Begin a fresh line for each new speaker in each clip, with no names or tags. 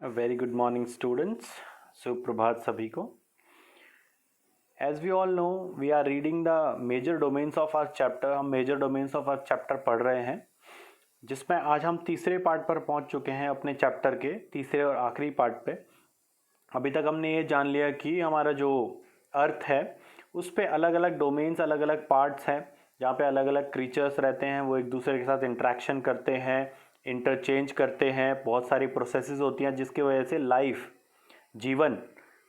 Very good morning students, सुप्रभात सभी को। As we all know we are reading the major domains of our chapter. हम major domains of our chapter पढ़ रहे हैं, जिसमें आज हम तीसरे पार्ट पर पहुंच चुके हैं, अपने चैप्टर के तीसरे और आखिरी पार्ट पे। अभी तक हमने ये जान लिया कि हमारा जो अर्थ है उस पे अलग अलग डोमेन्स, अलग अलग पार्ट्स हैं, जहाँ पे अलग अलग क्रीचर्स रहते हैं, वो एक दूसरे के साथ इंट्रैक्शन करते हैं, इंटरचेंज करते हैं, बहुत सारी प्रोसेसेस होती हैं जिसकी वजह से लाइफ, जीवन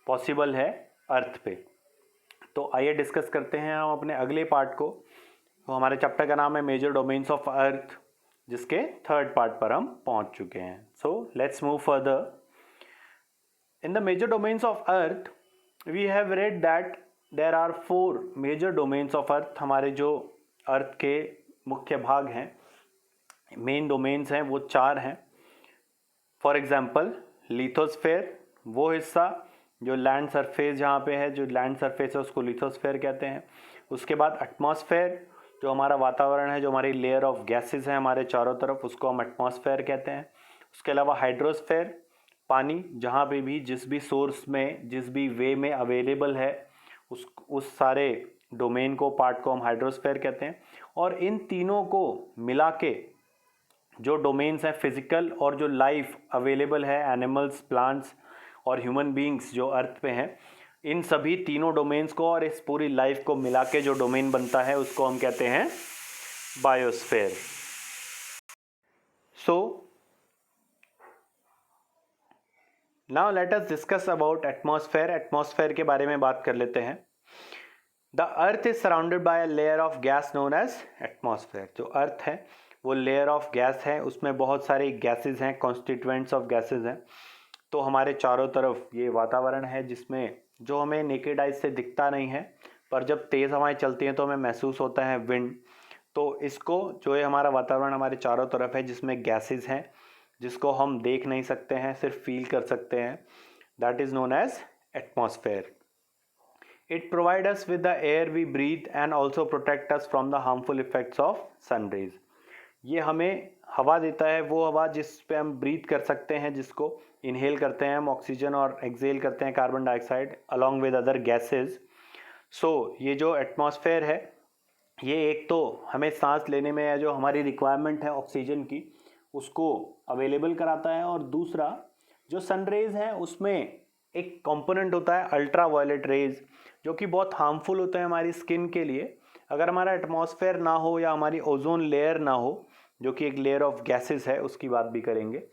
पॉसिबल है अर्थ पे। तो आइए डिस्कस करते हैं हम अपने अगले पार्ट को। तो हमारे चैप्टर का नाम है मेजर डोमेन्स ऑफ अर्थ, जिसके थर्ड पार्ट पर हम पहुंच चुके हैं। So let's move further. In the major domains of earth we have read that there are 4 major domains of earth. हमारे जो अर्थ के मुख्य भाग हैं, मेन डोमेन्स हैं, वो 4 हैं। फॉर एग्जाम्पल लिथोस्फेयर, वो हिस्सा जो लैंड सरफेस जहाँ पे है, जो लैंड सरफेस है उसको लिथोस्फेयर कहते हैं। उसके बाद एटमॉस्फेयर, जो हमारा वातावरण है, जो हमारी लेयर ऑफ गैसेस हैं हमारे चारों तरफ, उसको हम एटमॉस्फेयर कहते हैं। उसके अलावा हाइड्रोस्फेयर, पानी जहाँ पे भी जिस भी सोर्स में, जिस भी वे में अवेलेबल है, उस सारे डोमेन को, पार्ट को हम हाइड्रोस्फेयर कहते हैं। और इन तीनों को मिला के जो डोमेन्स हैं फिजिकल और जो लाइफ अवेलेबल है, एनिमल्स, प्लांट्स और ह्यूमन बीइंग्स जो अर्थ पे हैं, इन सभी तीनों डोमेन्स को और इस पूरी लाइफ को मिला के जो डोमेन बनता है उसको हम कहते हैं biosphere. So now let us discuss about atmosphere. Atmosphere के बारे में बात कर लेते हैं। The earth is surrounded by a layer of gas known as atmosphere. जो अर्थ है वो लेयर ऑफ गैस है, उसमें बहुत सारी गैसेस हैं, कॉन्स्टिट्यूएंट्स ऑफ गैसेस हैं। तो हमारे चारों तरफ ये वातावरण है जिसमें जो हमें नेकेड आइज से दिखता नहीं है, पर जब तेज़ हवाएं चलती हैं तो हमें महसूस होता है विंड। तो इसको, जो है हमारा वातावरण हमारे चारों तरफ है जिसमें गैसेस हैं, जिसको हम देख नहीं सकते हैं, सिर्फ फील कर सकते हैं, that is known as atmosphere. It provides us with the air we breathe and also protect us from the harmful effects of sun rays. ये हमें हवा देता है, वो हवा जिस पे हम ब्रीथ कर सकते हैं, जिसको इनहेल करते हैं हम ऑक्सीजन और एक्सेल करते हैं carbon dioxide along with other gases. So ये जो एटमॉस्फेयर है, ये एक तो हमें सांस लेने में, या जो हमारी रिक्वायरमेंट है ऑक्सीजन की, उसको अवेलेबल कराता है। और दूसरा, जो सन रेज हैं उसमें एक कंपोनेंट होता है अल्ट्रा वायलेट रेज, जो कि बहुत हार्मफुल होता है हमारी स्किन के लिए। अगर हमारा एटमॉस्फेयर ना हो या हमारी ओजोन लेयर ना हो, जो कि एक लेयर ऑफ गैसेस है, उसकी बात भी करेंगे,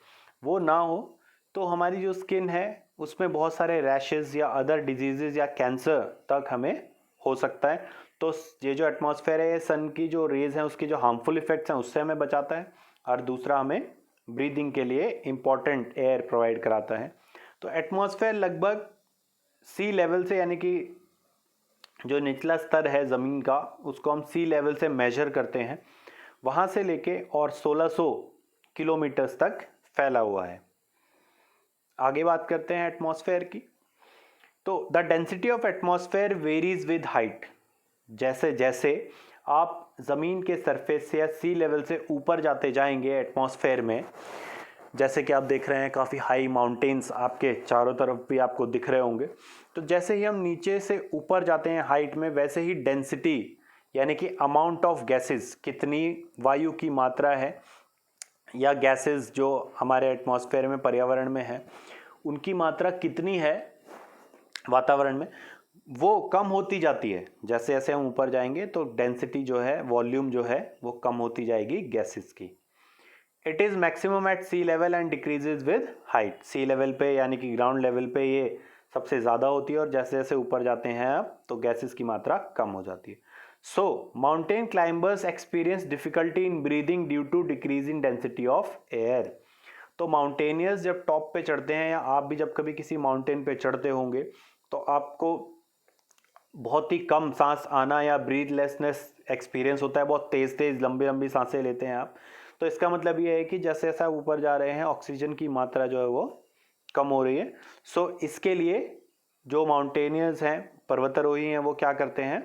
वो ना हो तो हमारी जो स्किन है उसमें बहुत सारे रैशेस या अदर डिजीजेज या कैंसर तक हमें हो सकता है। तो ये जो एटमॉस्फेयर है, सन की जो रेज हैं उसके जो हार्मफुल इफेक्ट्स हैं उससे हमें बचाता है, और दूसरा हमें ब्रीदिंग के लिए इम्पॉर्टेंट एयर प्रोवाइड कराता है। तो एटमॉस्फेयर लगभग सी लेवल से, यानी कि जो निचला स्तर है ज़मीन का, उसको हम सी लेवल से मेजर करते हैं, वहाँ से लेके और 1600 किलोमीटर्स तक फैला हुआ है। आगे बात करते हैं एटमॉस्फेयर की। तो the density of atmosphere varies with height. जैसे जैसे आप ज़मीन के सरफेस से या सी लेवल से ऊपर जाते जाएंगे एटमॉस्फेयर में, जैसे कि आप देख रहे हैं काफ़ी हाई माउंटेन्स आपके चारों तरफ भी आपको दिख रहे होंगे, तो जैसे ही हम नीचे से ऊपर जाते हैं हाइट में, वैसे ही डेंसिटी, यानी कि अमाउंट ऑफ गैसेस, कितनी वायु की मात्रा है या गैसेस जो हमारे एटमॉस्फेयर में, पर्यावरण में है, उनकी मात्रा कितनी है वातावरण में, वो कम होती जाती है। जैसे जैसे हम ऊपर जाएंगे तो डेंसिटी जो है, वॉल्यूम जो है, वो कम होती जाएगी गैसेस की। It is maximum at sea level and decreases with height. Sea level पे, यानी कि ग्राउंड लेवल पे ये सबसे ज़्यादा होती है, और जैसे जैसे ऊपर जाते हैं आप तो गैसेस की मात्रा कम हो जाती है। So mountain climbers experience difficulty in breathing due to decrease in density of air. तो माउंटेनियर्स जब टॉप पे चढ़ते हैं, या आप भी जब कभी किसी माउंटेन पे चढ़ते होंगे, तो आपको बहुत ही कम सांस आना या ब्रीथलेसनेस एक्सपीरियंस होता है, बहुत तेज़ तेज़ लंबी लंबी सांसें लेते हैं आप। तो इसका मतलब ये है कि जैसे जैसा ऊपर जा रहे हैं ऑक्सीजन की मात्रा जो है वो कम हो रही है। सो इसके लिए जो माउंटेनियर्स हैं, पर्वतारोही हैं, वो क्या करते हैं,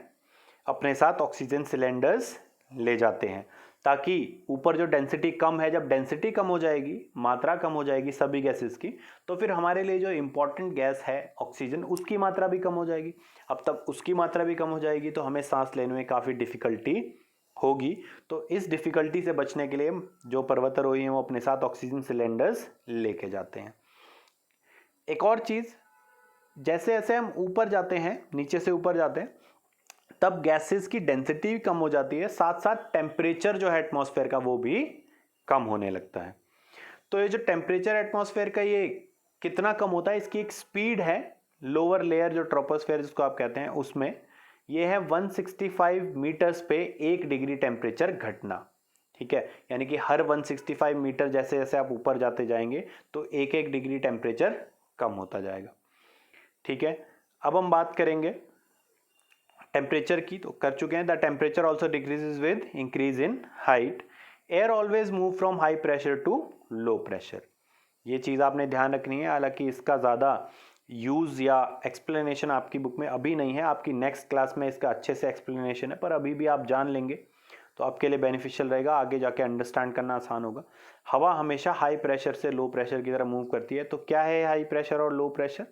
अपने साथ ऑक्सीजन सिलेंडर्स ले जाते हैं। ताकि ऊपर जो डेंसिटी कम है, जब डेंसिटी कम हो जाएगी, मात्रा कम हो जाएगी सभी गैसेस की, तो फिर हमारे लिए जो इंपॉर्टेंट गैस है ऑक्सीजन, उसकी मात्रा भी कम हो जाएगी। अब तब उसकी मात्रा भी कम हो जाएगी तो हमें सांस लेने में काफ़ी डिफिकल्टी होगी। तो इस डिफिकल्टी से बचने के लिए जो पर्वतारोही हैं वो अपने साथ ऑक्सीजन सिलेंडर्स लेके जाते हैं। एक और चीज़, जैसे जैसे हम ऊपर जाते हैं, नीचे से ऊपर जाते हैं, तब गैसेस की डेंसिटी भी कम हो जाती है, साथ साथ टेम्परेचर जो है एटमॉस्फेयर का वो भी कम होने लगता है। तो ये जो टेम्परेचर एटमॉस्फेयर का ये कितना कम होता है, इसकी एक स्पीड है। लोअर लेयर जो ट्रोपोस्फेयर जिसको आप कहते हैं, उसमें ये है 165 मीटर्स पे 1 डिग्री टेम्परेचर घटना। ठीक है, यानी कि हर 165 मीटर जैसे जैसे आप ऊपर जाते जाएंगे तो 1-1 डिग्री टेम्परेचर कम होता जाएगा। ठीक है, अब हम बात करेंगे टेम्परेचर की, तो कर चुके हैं। The temperature also decreases with increase in height. Air always move from high pressure to low pressure. ये चीज़ आपने ध्यान रखनी है। हालांकि इसका ज़्यादा यूज़ या एक्सप्लेनेशन आपकी बुक में अभी नहीं है, आपकी नेक्स्ट क्लास में इसका अच्छे से एक्सप्लेनेशन है, पर अभी भी आप जान लेंगे तो आपके लिए बेनिफिशियल रहेगा, आगे जाके अंडरस्टैंड करना आसान होगा। हवा हमेशा हाई प्रेशर से लो प्रेशर की तरफ मूव करती है। तो क्या है हाई प्रेशर और लो प्रेशर?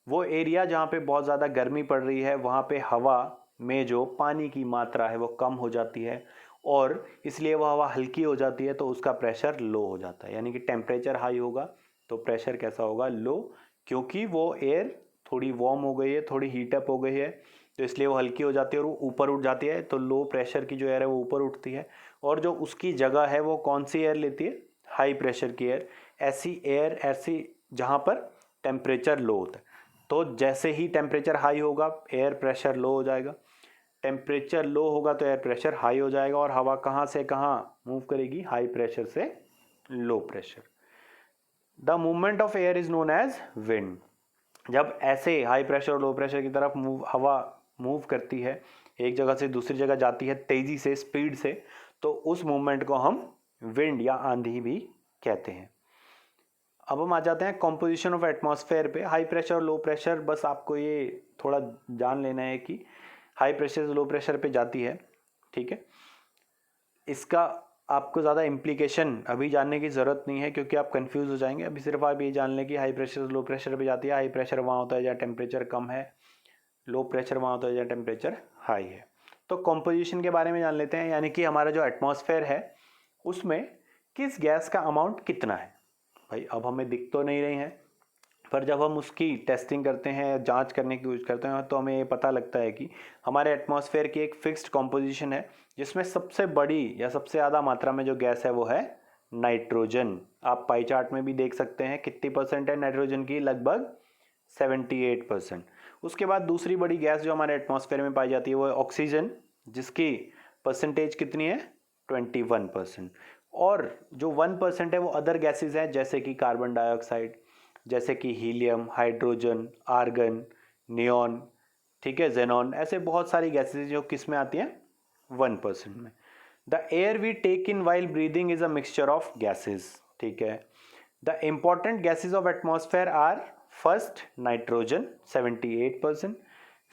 वो एरिया जहाँ पे बहुत ज़्यादा गर्मी पड़ रही है वहाँ पे हवा में जो पानी की मात्रा है वो कम हो जाती है, और इसलिए वो हवा हल्की हो जाती है, तो उसका प्रेशर लो हो जाता है। यानी कि टेम्परेचर हाई होगा तो प्रेशर कैसा होगा? लो, क्योंकि वो एयर थोड़ी वार्म हो गई है, थोड़ी हीटअप हो गई है, तो इसलिए वो हल्की हो जाती है और वो ऊपर उठ जाती है। तो लो प्रेशर की जो एयर है वो ऊपर उठती है, और जो उसकी जगह है वो कौन सी एयर लेती है? हाई प्रेशर की एयर। ऐसी एयर, ऐसी जहाँ पर टेम्परेचर लो होता है। तो जैसे ही टेम्परेचर हाई होगा एयर प्रेशर लो हो जाएगा, टेम्परेचर लो होगा तो एयर प्रेशर हाई हो जाएगा, और हवा कहाँ से कहाँ मूव करेगी? हाई प्रेशर से low pressure. The movement of air is known as wind. जब ऐसे हाई प्रेशर और लो प्रेशर की तरफ हवा मूव करती है, एक जगह से दूसरी जगह जाती है तेजी से, स्पीड से, तो उस मूवमेंट को हम विंड या आंधी भी कहते हैं। अब हम आ जाते हैं कॉम्पोजिशन ऑफ एटमॉस्फेयर पे। हाई प्रेशर और लो प्रेशर, बस आपको ये थोड़ा जान लेना है कि हाई प्रेशर से लो प्रेशर पे जाती है। ठीक है, इसका आपको ज़्यादा इम्प्लीकेशन अभी जानने की ज़रूरत नहीं है, क्योंकि आप कंफ्यूज हो जाएंगे। अभी सिर्फ आप ये जान लें कि हाई प्रेशर से लो प्रेशर पे जाती है। हाई प्रेशर वहाँ होता है जहाँ टेम्परेचर कम है, लो प्रेशर वहाँ होता है जहाँ टेम्परेचर हाई है। तो कॉम्पोजिशन के बारे में जान लेते हैं, यानी कि हमारा जो एटमॉस्फेयर है उसमें किस गैस का अमाउंट कितना है। भाई अब हमें दिख तो नहीं रही हैं, पर जब हम उसकी टेस्टिंग करते हैं, जांच करने की कोशिश करते हैं, तो हमें ये पता लगता है कि हमारे एटमॉस्फेयर की एक फिक्स्ड कॉम्पोजिशन है, जिसमें सबसे बड़ी या सबसे ज़्यादा मात्रा में जो गैस है वो है नाइट्रोजन। आप पाई चार्ट में भी देख सकते हैं कितनी परसेंट है नाइट्रोजन की, लगभग 78%। उसके बाद दूसरी बड़ी गैस जो हमारे एटमॉस्फेयर में पाई जाती है वो है ऑक्सीजन, जिसकी परसेंटेज कितनी है? 21%। और जो 1% है वो अदर गैसेज हैं, जैसे कि कार्बन डाइऑक्साइड, जैसे कि हीलियम, हाइड्रोजन, आर्गन, नियॉन, ठीक है, जेनॉन, ऐसे बहुत सारी गैसेज जो किस में आती हैं? 1% में। The air we take in while breathing is a mixture of gases. ठीक है, the important gases of atmosphere are first nitrogen 78%,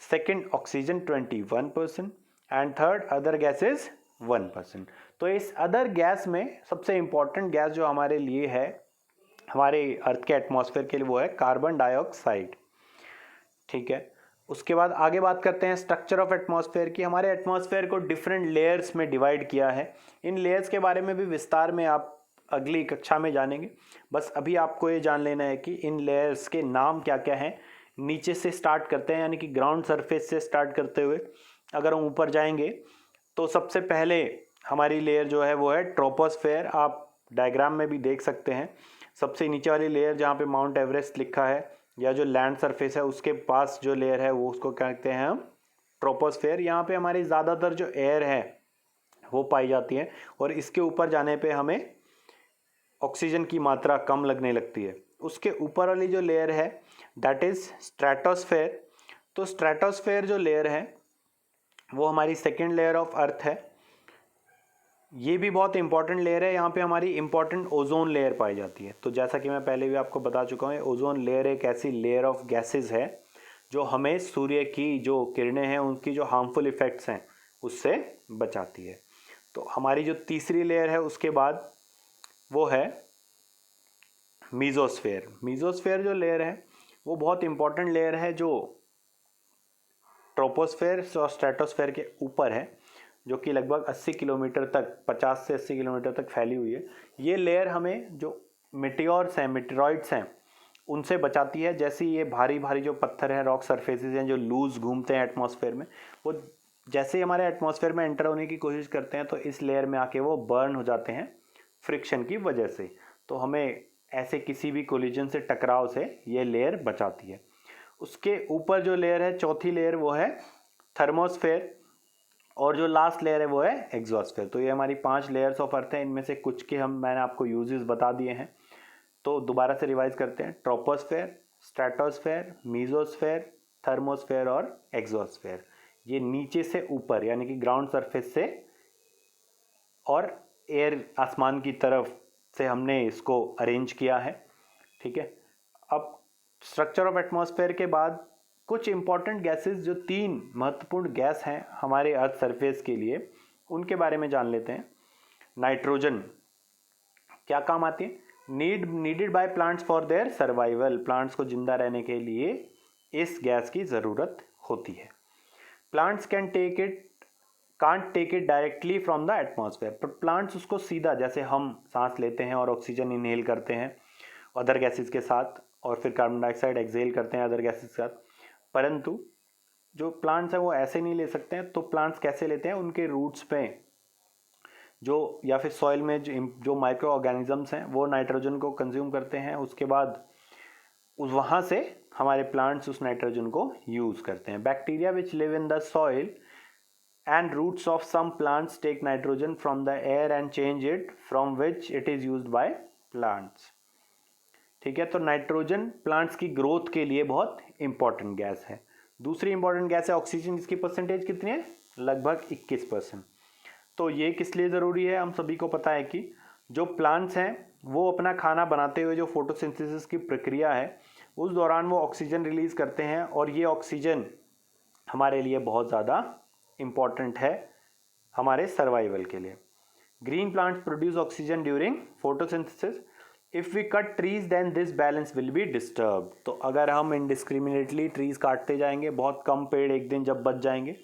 second oxygen 21%, and third other gases 1%। तो इस अदर गैस में सबसे इंपॉर्टेंट गैस जो हमारे लिए है, हमारे अर्थ के एटमॉस्फेयर के लिए, वो है कार्बन डाइऑक्साइड। ठीक है, उसके बाद आगे बात करते हैं स्ट्रक्चर ऑफ एटमॉस्फेयर की। हमारे एटमॉस्फेयर को डिफरेंट लेयर्स में डिवाइड किया है। इन लेयर्स के बारे में भी विस्तार में आप अगली कक्षा में जानेंगे। बस अभी आपको ये जान लेना है कि इन लेयर्स के नाम क्या क्या हैं। नीचे से स्टार्ट करते हैं, यानी कि ग्राउंड सरफेस से स्टार्ट करते हुए अगर हम ऊपर जाएंगे तो सबसे पहले हमारी लेयर जो है वो है ट्रोपोस्फेयर। आप डायग्राम में भी देख सकते हैं, सबसे नीचे वाली लेयर जहाँ पे माउंट एवरेस्ट लिखा है, या जो लैंड सरफेस है उसके पास जो लेयर है वो, उसको कहते हैं हम ट्रोपोस्फेयर। यहाँ पे हमारी ज़्यादातर जो एयर है वो पाई जाती है, और इसके ऊपर जाने पे हमें ऑक्सीजन की मात्रा कम लगने लगती है। उसके ऊपर वाली जो लेयर है दैट इज स्ट्रेटोस्फेयर। तो स्ट्रेटोस्फेयर जो लेयर है वो हमारी सेकेंड लेयर ऑफ अर्थ है। ये भी बहुत इंपॉर्टेंट लेयर है। यहाँ पे हमारी इंपॉर्टेंट ओजोन लेयर पाई जाती है। तो जैसा कि मैं पहले भी आपको बता चुका हूँ, ओजोन लेयर एक ऐसी लेयर ऑफ गैसेस है जो हमें सूर्य की जो किरणें हैं उनकी जो हार्मफुल इफेक्ट्स हैं उससे बचाती है। तो हमारी जो तीसरी लेयर है उसके बाद वो है मीजोस्फेयर। मीजोस्फेयर जो लेयर है वो बहुत इंपॉर्टेंट लेयर है, जो ट्रोपोस्फेयर और स्ट्रेटोस्फेयर के ऊपर है, जो कि लगभग 80 किलोमीटर तक, 50 से 80 किलोमीटर तक फैली हुई है। ये लेयर हमें जो मेटियोर्स हैं, मेटेरॉइड्स हैं, उनसे बचाती है। जैसे ये भारी भारी जो पत्थर हैं, रॉक सरफेसेस हैं, जो लूज घूमते हैं एटमॉस्फेयर में, वो जैसे ही हमारे एटमॉस्फेयर में एंटर होने की कोशिश करते हैं तो इस लेयर में आके वो बर्न हो जाते हैं फ्रिक्शन की वजह से। तो हमें ऐसे किसी भी कोलिजन से, टकराव से ये लेयर बचाती है। उसके ऊपर जो लेयर है, चौथी लेयर, वो है थर्मोस्फेयर, और जो लास्ट लेयर है वो है एग्जॉस्फेयर। तो ये हमारी 5 लेयर्स ऑफ अर्थ है। इनमें से कुछ के मैंने आपको यूजेस बता दिए हैं, तो दोबारा से रिवाइज करते हैं। ट्रोपोस्फेयर, स्ट्रेटोस्फेयर, मीजोस्फेयर, थर्मोस्फेयर और एग्जॉस्फेयर। ये नीचे से ऊपर यानी कि ग्राउंड सरफेस से और एयर, आसमान की तरफ से हमने इसको अरेंज किया है। ठीक है। अब स्ट्रक्चर ऑफ एटमॉस्फेयर के बाद कुछ इंपॉर्टेंट गैसेस, जो 3 महत्वपूर्ण गैस हैं हमारे अर्थ सरफेस के लिए, उनके बारे में जान लेते हैं। नाइट्रोजन क्या काम आती है? Needed by plants for their survival. Plants को जिंदा रहने के लिए इस गैस की ज़रूरत होती है। Plants can't take it directly from the atmosphere. पर प्लांट्स उसको सीधा, जैसे हम सांस लेते हैं और ऑक्सीजन इनहेल करते हैं अदर गैसेस के साथ, और फिर कार्बन डाइऑक्साइड एक्सहेल करते हैं अदर गैसेस के साथ, परंतु जो प्लांट्स हैं वो ऐसे नहीं ले सकते हैं। तो प्लांट्स कैसे लेते हैं? उनके रूट्स पे जो, या फिर सॉइल में जो माइक्रो ऑर्गेनिजम्स हैं वो नाइट्रोजन को कंज्यूम करते हैं। उसके बाद वहाँ से हमारे प्लांट्स उस नाइट्रोजन को यूज़ करते हैं। Bacteria which live in the soil and roots of some plants take nitrogen from the air and change it, from which it is used by plants। ठीक है। तो नाइट्रोजन प्लांट्स की growth के लिए बहुत इंपॉर्टेंट गैस है। दूसरी important gas है ऑक्सीजन, जिसकी परसेंटेज कितनी है? लगभग 21%। तो ये किस लिए ज़रूरी है? हम सभी को पता है कि जो प्लांट्स हैं वो अपना खाना बनाते हुए जो फोटोसिंथेसिस की प्रक्रिया है उस दौरान वो ऑक्सीजन रिलीज करते हैं, और ये ऑक्सीजन हमारे लिए बहुत ज़्यादा इम्पॉर्टेंट है हमारे सर्वाइवल के लिए। Green plants produce oxygen during photosynthesis. If we cut trees then this balance will be disturb. तो अगर हम इनडिस्क्रिमिनेटली ट्रीज काटते जाएंगे, बहुत कम पेड़ एक दिन जब बच जाएंगे,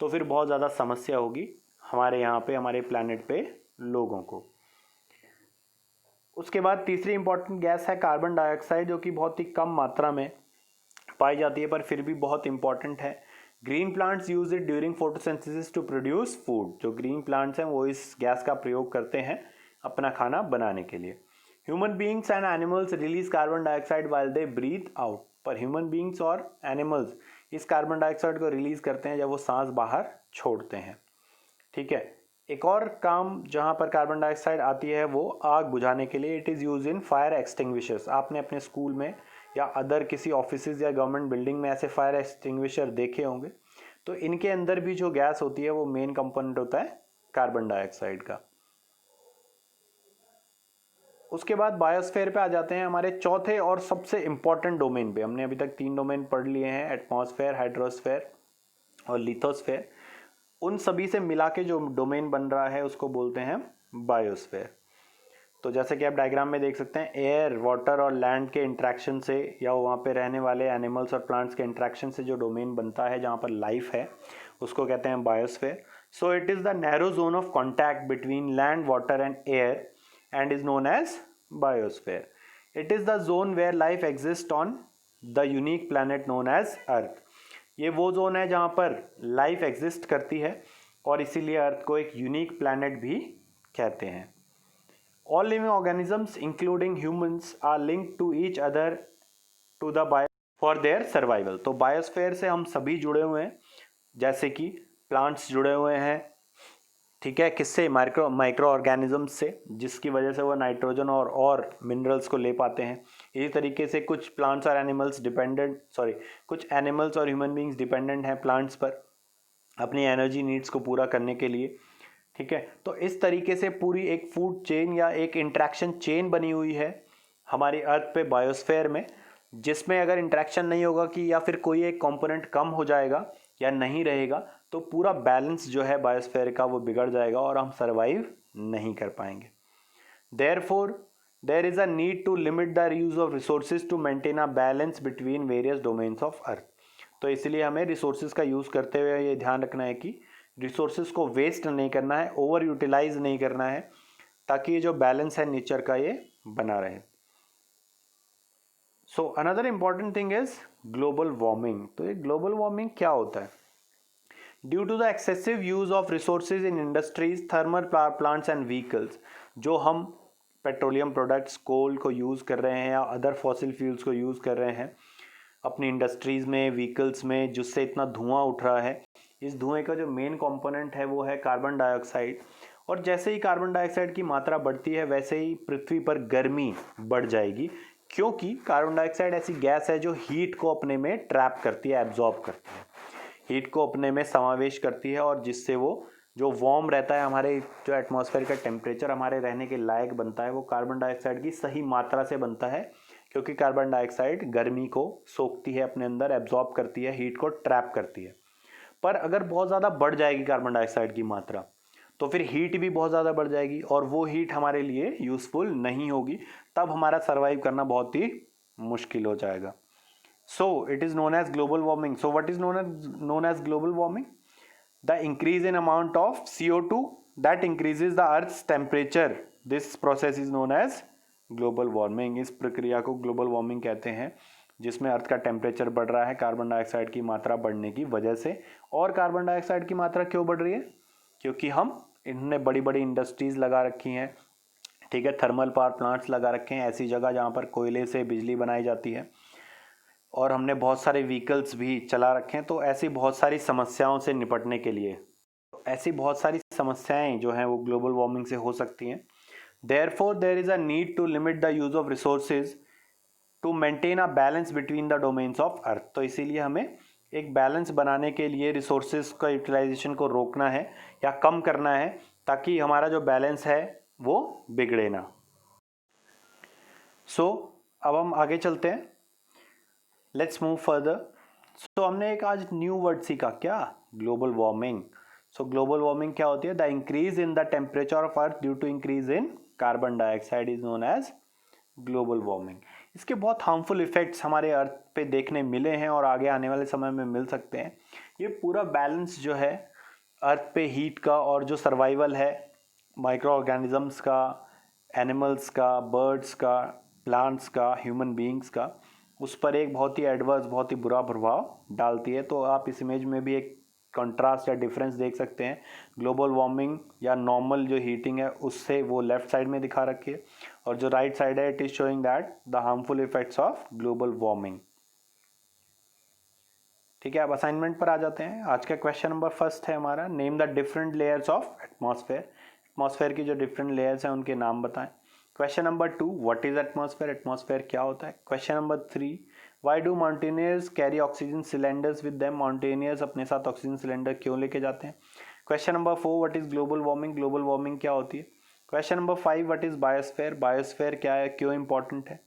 तो फिर बहुत ज़्यादा समस्या होगी हमारे यहाँ पे, हमारे प्लैनेट पे लोगों को। उसके बाद तीसरी इंपॉर्टेंट गैस है कार्बन डाइऑक्साइड, जो कि बहुत ही कम मात्रा में पाई जाती है पर फिर भी बहुत इंपॉर्टेंट है। Green plants use it during photosynthesis to produce food. जो ग्रीन प्लांट्स हैं वो इस गैस का प्रयोग करते हैं अपना खाना बनाने के लिए। Human beings and animals release carbon dioxide while they breathe out. पर ह्यूमन बींग्स और एनिमल्स इस कार्बन डाइऑक्साइड को रिलीज करते हैं जब वो सांस बाहर छोड़ते हैं। ठीक है। एक और काम जहाँ पर कार्बन डाइऑक्साइड आती है वो आग बुझाने के लिए। It is use in fire extinguishers. आपने अपने स्कूल में या अदर किसी ऑफिसेज या गवर्नमेंट बिल्डिंग में ऐसे फायर एक्सटिंग्विशर देखे होंगे। तो इनके अंदर भी जो गैस होती है वो मेन कंपोनेंट होता है कार्बन डाइऑक्साइड का। उसके बाद बायोस्फीयर पे आ जाते हैं, हमारे चौथे और सबसे इंपॉर्टेंट डोमेन पे। हमने अभी तक 3 डोमेन पढ़ लिए हैं, एटमॉस्फेयर, हाइड्रोस्फेयर और लिथोस्फेयर। उन सभी से मिला के जो डोमेन बन रहा है उसको बोलते हैं बायोस्फीयर। तो जैसे कि आप डायग्राम में देख सकते हैं, एयर, वाटर और लैंड के इंट्रैक्शन से, या वहाँ पे रहने वाले एनिमल्स और प्लांट्स के इंट्रैक्शन से जो डोमेन बनता है जहाँ पर लाइफ है उसको कहते हैं biosphere. So it is the narrow zone of contact between land, water and air and is known as biosphere. It is the zone where life exist on the unique planet known as earth. ये वो zone है जहाँ पर life exist करती है और इसीलिए अर्थ को एक यूनिक प्लैनेट भी कहते हैं। All living organisms, including humans, are linked to each other to the bio for their survival। तो बायोस्फीयर से हम सभी जुड़े हुए हैं, जैसे कि प्लांट्स जुड़े हुए हैं। ठीक है। किससे? माइक्रो ऑर्गेनिजम्स से, जिसकी वजह से वो नाइट्रोजन और मिनरल्स को ले पाते हैं। इसी तरीके से कुछ प्लांट्स और एनिमल्स कुछ एनिमल्स और ह्यूमन बींग्स डिपेंडेंट हैं प्लांट्स पर अपनी एनर्जी नीड्स को पूरा करने के लिए। ठीक है। तो इस तरीके से पूरी एक फूड चेन या एक इंट्रैक्शन चेन बनी हुई है हमारी अर्थ पे बायोस्फीयर में, जिसमें अगर इंट्रैक्शन नहीं होगा कि या फिर कोई एक कंपोनेंट कम हो जाएगा या नहीं रहेगा तो पूरा बैलेंस जो है बायोस्फीयर का वो बिगड़ जाएगा और हम सर्वाइव नहीं कर पाएंगे। Therefore there is a need to limit the use of resources to maintain a balance between various domains of earth. तो इसलिए हमें रिसोर्सेज का यूज करते हुए ये ध्यान रखना है कि रिसोर्सेज को वेस्ट नहीं करना है, ओवर यूटिलाइज नहीं करना है, ताकि ये जो बैलेंस है नेचर का ये बना रहे। So another important thing is global warming. तो ये ग्लोबल वार्मिंग क्या होता है? Due to the excessive use of resources in industries, thermal power plants and vehicles, जो हम पेट्रोलियम प्रोडक्ट्स, कोल को यूज कर रहे हैं या अदर फॉसिल फ्यूल्स को यूज कर रहे हैं अपनी इंडस्ट्रीज में, व्हीकल्स में, जिससे इतना धुआं उठ रहा है। इस धुएं का जो मेन कंपोनेंट है वो है कार्बन डाइऑक्साइड। और जैसे ही कार्बन डाइऑक्साइड की मात्रा बढ़ती है वैसे ही पृथ्वी पर गर्मी बढ़ जाएगी, क्योंकि कार्बन डाइऑक्साइड ऐसी गैस है जो हीट को अपने में ट्रैप करती है, एब्जॉर्ब करती है, हीट को अपने में समावेश करती है, और जिससे वो जो वार्म रहता है, हमारे जो एटमॉस्फेयर का टेम्परेचर हमारे रहने के लायक बनता है, वो कार्बन डाइऑक्साइड की सही मात्रा से बनता है, क्योंकि कार्बन डाइऑक्साइड गर्मी को सोखती है अपने अंदर, एब्जॉर्ब करती है, हीट को ट्रैप करती है। पर अगर बहुत ज़्यादा बढ़ जाएगी कार्बन डाइऑक्साइड की मात्रा तो फिर हीट भी बहुत ज़्यादा बढ़ जाएगी और वो हीट हमारे लिए यूजफुल नहीं होगी, तब हमारा सर्वाइव करना बहुत ही मुश्किल हो जाएगा। So it is known as global warming. So what is known as global warming? The increase in amount of CO2 that increases the earth's temperature, this process is known as global warming. इस प्रक्रिया को global warming कहते हैं, जिसमें अर्थ का temperature बढ़ रहा है कार्बन डाइऑक्साइड की मात्रा बढ़ने की वजह से। और कार्बन डाइऑक्साइड की मात्रा क्यों बढ़ रही है? क्योंकि हम इन्होंने बड़ी बड़ी इंडस्ट्रीज लगा रखी हैं, ठीक है, थर्मल पावर प्लांट्स लगा रखे हैं ऐसी जगह जहाँ पर कोयले से बिजली बनाई जाती है, और हमने बहुत सारे व्हीकल्स भी चला रखे हैं। तो ऐसी बहुत सारी समस्याओं से निपटने के लिए, ऐसी बहुत सारी समस्याएं जो हैं वो ग्लोबल वार्मिंग से हो सकती हैं। Therefore there is a need to limit the use of resources to maintain a balance between the domains of earth. तो इसीलिए हमें एक बैलेंस बनाने के लिए रिसोर्सेज का यूटिलाइजेशन को रोकना है या कम करना है, ताकि हमारा जो बैलेंस है वो बिगड़े ना। सो अब हम आगे चलते हैं, लेट्स मूव फर्दर। सो हमने एक आज न्यू वर्ड सीखा, क्या? Global warming. So global warming क्या होती है? The increase in the temperature of earth due to increase in carbon dioxide is known as global warming. इसके बहुत हार्मफुल इफेक्ट्स हमारे अर्थ पे देखने मिले हैं और आगे आने वाले समय में मिल सकते हैं। ये पूरा बैलेंस जो है अर्थ पे हीट का और जो सर्वाइवल है माइक्रो ऑर्गेनिजम्स का, एनिमल्स का, बर्ड्स का, प्लांट्स का, ह्यूमन बीइंग्स का, उस पर एक बहुत ही एडवर्स, बहुत ही बुरा प्रभाव डालती है। तो आप इस इमेज में भी एक कंट्रास्ट या डिफरेंस देख सकते हैं। ग्लोबल वार्मिंग या नॉर्मल जो हीटिंग है उससे वो लेफ्ट साइड में दिखा रखी है, और जो राइट साइड है it is showing that the harmful effects of global warming. ठीक है, अब असाइनमेंट पर आ जाते हैं। आज का क्वेश्चन नंबर फर्स्ट है हमारा, name the different layers of atmosphere. Atmosphere की जो डिफरेंट लेयर्स हैं उनके नाम बताएं। Question number 2, what is atmosphere? Atmosphere क्या होता है? Question number 3, why do mountaineers carry oxygen cylinders with them? Mountaineers अपने साथ ऑक्सीजन सिलेंडर क्यों लेके जाते हैं? Question number 4, what is global warming? Global warming क्या होती है? Question number 5, what is biosphere? Biosphere क्या है, क्यों इंपॉर्टेंट है?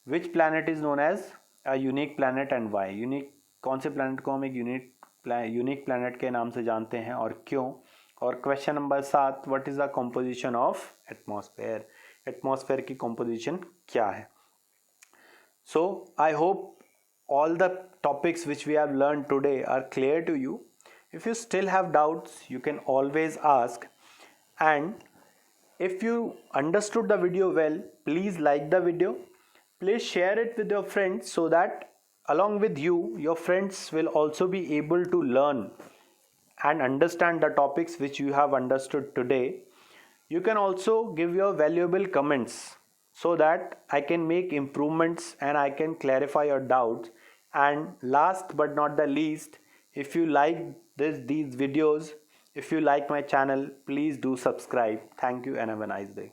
Which planet is known as a unique planet and why? Unique, कौन से प्लैनेट को हम एक यूनिक प्लैनेट के नाम से जानते हैं और क्यों? और question number 7, what is the composition of atmosphere? Atmosphere की कंपोजिशन क्या है? So I hope all the topics which we have learned today are clear to you. If you still have doubts, you can always ask. And if you understood the video well, please like the video. Please share it with your friends so that along with you, your friends will also be able to learn and understand the topics which you have understood today. You can also give your valuable comments so that I can make improvements and I can clarify your doubts. And last but not the least, if you like these videos, if you like my channel, please do subscribe. Thank you and have a nice day.